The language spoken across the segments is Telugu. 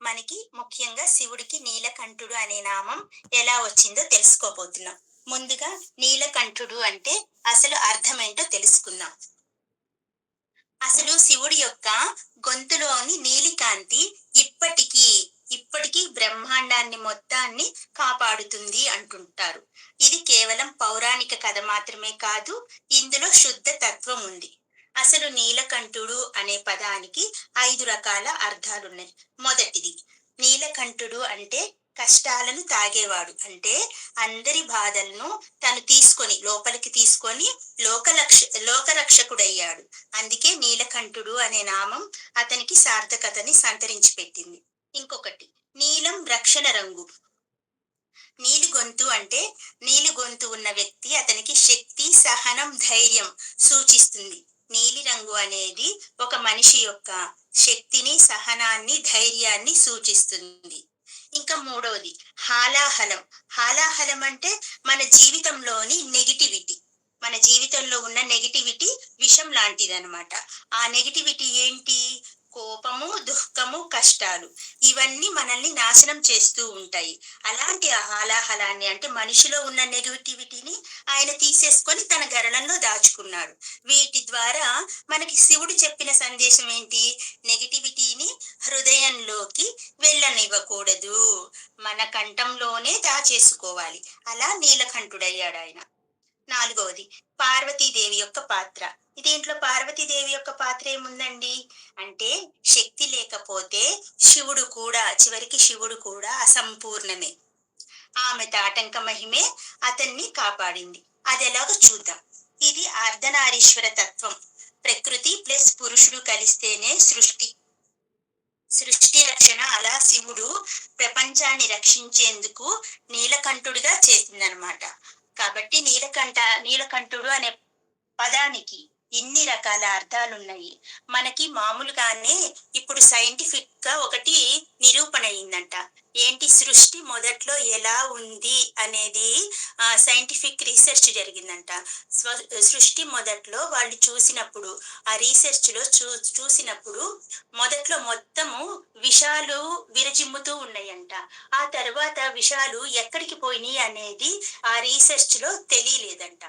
మనకి ముఖ్యంగా శివుడికి నీలకంఠుడు అనే నామం ఎలా వచ్చిందో తెలుసుకోబోతున్నాం. ముందుగా నీలకంఠుడు అంటే అసలు అర్థమేంటో తెలుసుకుందాం. అసలు శివుడి యొక్క గొంతులోని నీలికాంతి ఇప్పటికీ ఇప్పటికీ బ్రహ్మాండాన్ని మొత్తాన్ని కాపాడుతుంది అంటుంటారు. ఇది కేవలం పౌరాణిక కథ మాత్రమే కాదు, ఇందులో శుద్ధ తత్వం ఉంది. అసలు నీలకంఠుడు అనే పదానికి 5 రకాల అర్థాలున్నాయి. మొదటిది, నీలకంఠుడు అంటే కష్టాలను తాగేవాడు. అంటే అందరి బాధలను తను తీసుకొని లోపలికి తీసుకొని లోకలక్ష లోకరక్షకుడయ్యాడు. అందుకే నీలకంఠుడు అనే నామం అతనికి సార్థకతని సంతరించి పెట్టింది. ఇంకొకటి, నీలం రక్షణ రంగు. నీలి గొంతు అంటే నీలి గొంతు ఉన్న వ్యక్తి, అతనికి శక్తి, సహనం, ధైర్యం సూచిస్తుంది. నీలి రంగు అనేది ఒక మనిషి యొక్క శక్తిని, సహనాన్ని, ధైర్యాన్ని సూచిస్తుంది. ఇంకా మూడవది, హాలాహలం. హాలాహలం అంటే మన జీవితంలోని నెగిటివిటీ. మన జీవితంలో ఉన్న నెగిటివిటీ విషం లాంటిదన్నమాట. ఆ నెగిటివిటీ ఏంటి? కోపము, దుఃఖము, కష్టాలు. ఇవన్నీ మనల్ని నాశనం చేస్తూ ఉంటాయి. అలాంటి ఆ హాలాహలాన్ని, అంటే మనిషిలో ఉన్న నెగిటివిటీని ఆయన తీసేసుకొని తన గరళంలో దాచుకున్నాడు. వీటి ద్వారా మనకి శివుడు చెప్పిన సందేశం ఏంటి? నెగిటివిటీని హృదయంలోకి వెళ్ళనివ్వకూడదు, మన కంఠంలోనే దాచేసుకోవాలి. అలా నీలకంఠుడయ్యాడు ఆయన. నాలుగవది, పార్వతీదేవి యొక్క పాత్ర. దీంట్లో పార్వతీదేవి యొక్క పాత్ర ఏముందండి అంటే, శక్తి లేకపోతే చివరికి శివుడు కూడా అసంపూర్ణమే. ఆమె తాటంక మహిమే అతన్ని కాపాడింది. అది ఎలాగో చూద్దాం. ఇది అర్ధనారీశ్వర తత్వం. ప్రకృతి ప్లస్ పురుషుడు కలిస్తేనే సృష్టి రక్షణ. అలా శివుడు ప్రపంచాన్ని రక్షించేందుకు నీలకంఠుడిగా చేసిందనమాట. కాబట్టి నీలకంఠుడు అనే పదానికి ఇన్ని రకాల అర్థాలున్నాయి. మనకి మామూలుగానే ఇప్పుడు సైంటిఫిక్ గా ఒకటి నిరూపణ అయిందంట. ఏంటి? సృష్టి మొదట్లో ఎలా ఉంది అనేది సైంటిఫిక్ రీసెర్చ్ జరిగిందంట. సృష్టి మొదట్లో వాళ్ళు చూసినప్పుడు, ఆ రీసెర్చ్ లో చూసినప్పుడు మొదట్లో మొత్తము విషాలు విరజిమ్ముతూ ఉన్నాయంట. ఆ తర్వాత విషాలు ఎక్కడికి పోయినాయి అనేది ఆ రీసెర్చ్ లో తెలియలేదంట.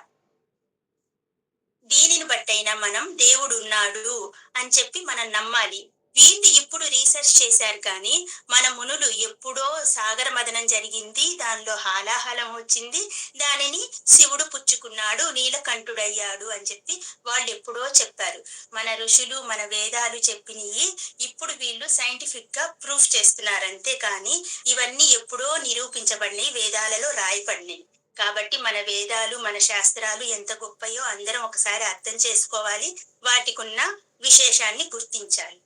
దీనిని బట్టైనా మనం దేవుడు ఉన్నాడు అని చెప్పి మనం నమ్మాలి. వీళ్ళు ఇప్పుడు రీసెర్చ్ చేశారు, కానీ మన మునులు ఎప్పుడో సాగర మదనం జరిగింది, దానిలో హాలాహలం వచ్చింది, దానిని శివుడు పుచ్చుకున్నాడు, నీలకంఠుడయ్యాడు అని చెప్పి వాళ్ళు ఎప్పుడో చెప్పారు. మన ఋషులు, మన వేదాలు చెప్పినవి ఇప్పుడు వీళ్ళు సైంటిఫిక్ గా ప్రూఫ్ చేస్తున్నారు అంతే. కానీ ఇవన్నీ ఎప్పుడో నిరూపించబడినవి, వేదాలలో రాయబడినవి. కాబట్టి మన వేదాలు, మన శాస్త్రాలు ఎంత గొప్పయో అందరం ఒకసారి అర్థం చేసుకోవాలి, వాటికున్న విశేషాన్ని గుర్తించాలి.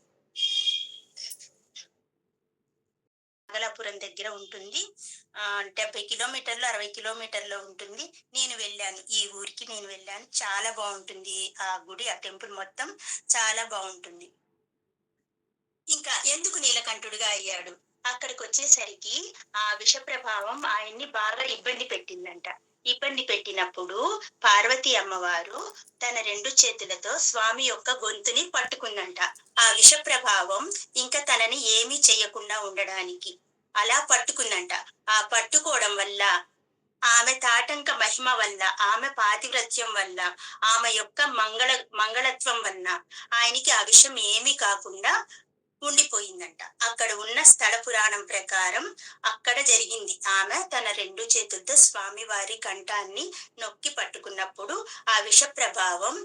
నాగలాపురం దగ్గర ఉంటుంది. 70 కిలోమీటర్లు, 60 కిలోమీటర్లో ఉంటుంది. నేను వెళ్ళాను, ఈ ఊరికి నేను వెళ్ళాను. చాలా బాగుంటుంది ఆ గుడి, ఆ టెంపుల్ మొత్తం చాలా బాగుంటుంది. ఇంకా ఎందుకు నీలకంఠుడిగా అయ్యాడు? అక్కడికి వచ్చేసరికి ఆ విష ప్రభావం ఆయన్ని బాగా ఇబ్బంది పెట్టిందంట. ఇబ్బంది పెట్టినప్పుడు పార్వతి అమ్మవారు తన 2 చేతులతో స్వామి యొక్క గొంతుని పట్టుకుందంట. ఆ విష ప్రభావం ఇంకా తనని ఏమీ చెయ్యకుండా ఉండడానికి అలా పట్టుకుందంట. ఆ పట్టుకోవడం వల్ల, ఆమె తాటంక మహిమ వల్ల, ఆమె పాతివ్రత్యం వల్ల, ఆమె యొక్క మంగళత్వం వల్ల ఆయనకి ఆ విషయం ఏమీ కాకుండా ఉండిపోయిందంట. అక్కడ ఉన్న స్థల పురాణం ప్రకారం అక్కడ జరిగింది. ఆమె తన 2 చేతులతో స్వామి వారి కంఠాన్ని నొక్కి పట్టుకున్నప్పుడు ఆ విష ప్రభావం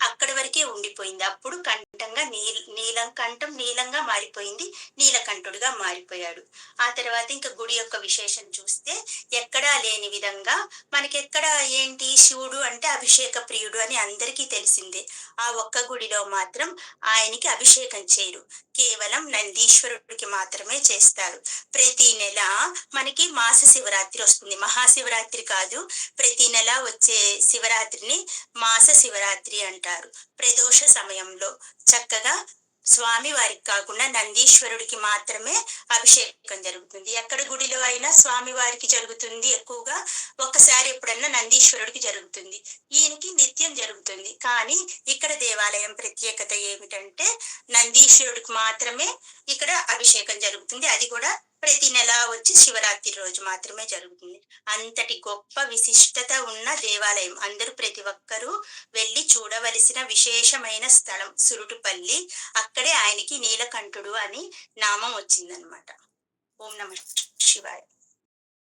అక్కడి వరకే ఉండిపోయింది. అప్పుడు కంఠం నీలంగా మారిపోయింది, నీలకంఠుడిగా మారిపోయాడు. ఆ తర్వాత ఇంకా గుడి యొక్క విశేషం చూస్తే, ఎక్కడా లేని విధంగా మనకెక్కడ ఏంటి, శివుడు అంటే అభిషేక ప్రియుడు అని అందరికీ తెలిసిందే. ఆ ఒక్క గుడిలో మాత్రం ఆయనకి అభిషేకం చేయరు, కేవలం నందీశ్వరుడికి మాత్రమే చేస్తారు. ప్రతి నెల మనకి మాస శివరాత్రి వస్తుంది, మహాశివరాత్రి కాదు. ప్రతి నెల వచ్చే శివరాత్రిని మాస శివరాత్రి అంటారు. ప్రదోష సమయంలో చక్కగా స్వామి వారికి కాకుండా నందీశ్వరుడికి మాత్రమే అభిషేకం జరుగుతుంది. ఎక్కడ గుడిలో అయినా స్వామి వారికి జరుగుతుంది ఎక్కువగా. ఒక్కసారి ఎప్పుడన్నా నందీశ్వరుడికి జరుగుతుంది. ఈయనకి నిత్యం జరుగుతుంది. కానీ ఇక్కడ దేవాలయం ప్రత్యేకత ఏమిటంటే నందీశ్వరుడికి మాత్రమే ఇక్కడ అభిషేకం జరుగుతుంది. అది కూడా ప్రతి నెల వచ్చి శివరాత్రి రోజు మాత్రమే జరుగుతుంది. అంతటి గొప్ప విశిష్టత ఉన్న దేవాలయం. అందరూ ప్రతి ఒక్కరూ వెళ్ళి చూడవలసిన విశేషమైన స్థలం సురుటుపల్లి. అక్కడే ఆయనకి నీలకంఠుడు అని నామం వచ్చిందనమాట. ఓం నమ శివాయ.